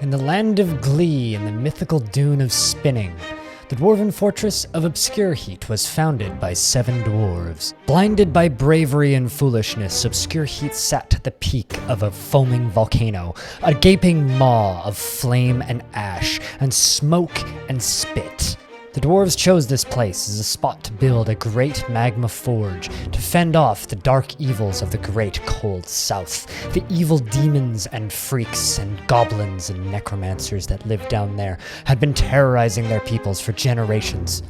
In the land of Glee, in the mythical dune of spinning, the dwarven fortress of Obscure Heat was founded by 7 dwarves. Blinded by bravery and foolishness, Obscure Heat sat at the peak of a foaming volcano, a gaping maw of flame and ash, and smoke and spit. The dwarves chose this place as a spot to build a great magma forge to fend off the dark evils of the great cold south, the evil demons and freaks and goblins and necromancers that lived down there had been terrorizing their peoples for generations.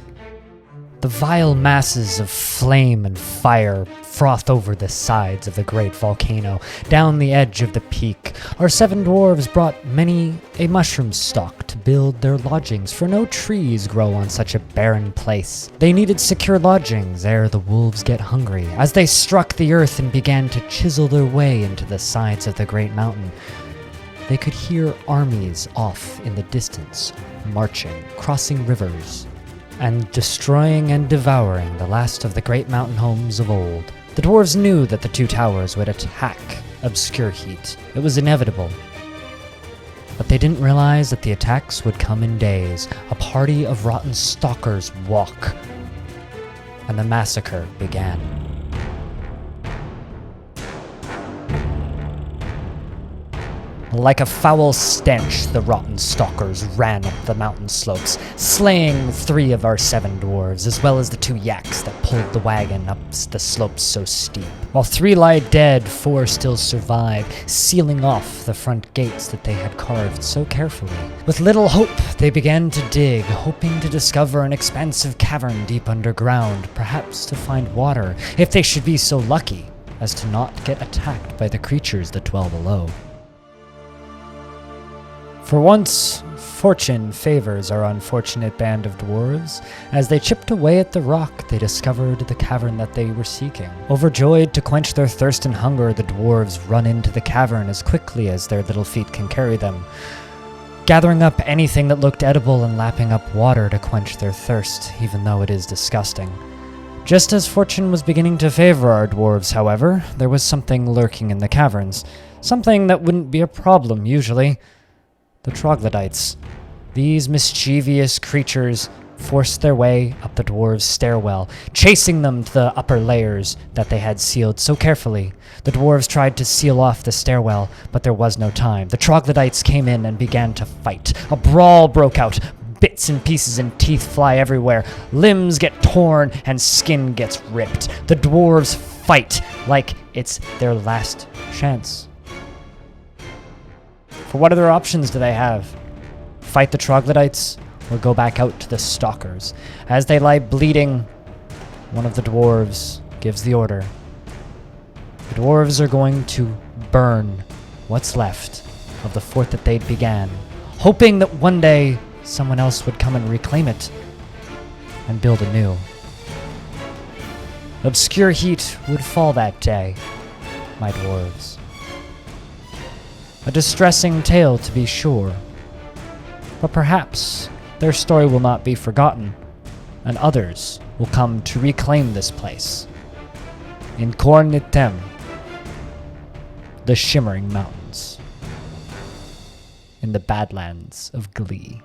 The vile masses of flame and fire frothed over the sides of the great volcano. Down the edge of the peak, our 7 dwarves brought many a mushroom stalk to build their lodgings, for no trees grow on such a barren place. They needed secure lodgings ere the wolves get hungry. As they struck the earth and began to chisel their way into the sides of the great mountain, they could hear armies off in the distance, marching, crossing rivers, and destroying and devouring the last of the great mountain homes of old. The dwarves knew that the 2 towers would attack Obscure Heat. It was inevitable. But they didn't realize that the attacks would come in days. A party of rotten stalkers walk, and the massacre began. Like a foul stench, the rotten stalkers ran up the mountain slopes, slaying 3 of our 7 dwarves, as well as the 2 yaks that pulled the wagon up the slopes so steep. While 3 lie dead, 4 still survive, sealing off the front gates that they had carved so carefully. With little hope, they began to dig, hoping to discover an expansive cavern deep underground, perhaps to find water, if they should be so lucky as to not get attacked by the creatures that dwell below. For once, fortune favors our unfortunate band of dwarves. As they chipped away at the rock, they discovered the cavern that they were seeking. Overjoyed to quench their thirst and hunger, the dwarves run into the cavern as quickly as their little feet can carry them, gathering up anything that looked edible and lapping up water to quench their thirst, even though it is disgusting. Just as fortune was beginning to favor our dwarves, however, there was something lurking in the caverns. Something that wouldn't be a problem usually. The troglodytes. These mischievous creatures forced their way up the dwarves' stairwell, chasing them to the upper layers that they had sealed so carefully. The dwarves tried to seal off the stairwell, but there was no time. The troglodytes came in and began to fight. A brawl broke out. Bits and pieces and teeth fly everywhere. Limbs get torn and skin gets ripped. The dwarves fight like it's their last chance. For what other options do they have? Fight the troglodytes or go back out to the stalkers? As they lie bleeding, one of the dwarves gives the order. The dwarves are going to burn what's left of the fort that they'd began, hoping that one day someone else would come and reclaim it and build anew. Obscure Heat would fall that day, my dwarves. A distressing tale, to be sure, but perhaps their story will not be forgotten, and others will come to reclaim this place. In Cornitem, the Shimmering Mountains, in the Badlands of Glee.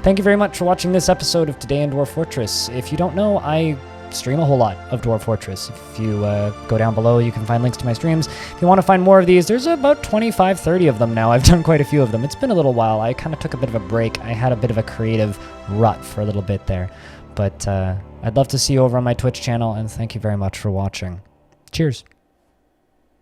Thank you very much for watching this episode of Today in Dwarf Fortress. If you don't know, I stream a whole lot of Dwarf Fortress. If you go down below, you can find links to my streams. If you want to find more of these, there's about 25, 30 of them now. I've done quite a few of them. It's been a little while. I kind of took a bit of a break. I had a bit of a creative rut for a little bit there. But I'd love to see you over on my Twitch channel, and thank you very much for watching. Cheers.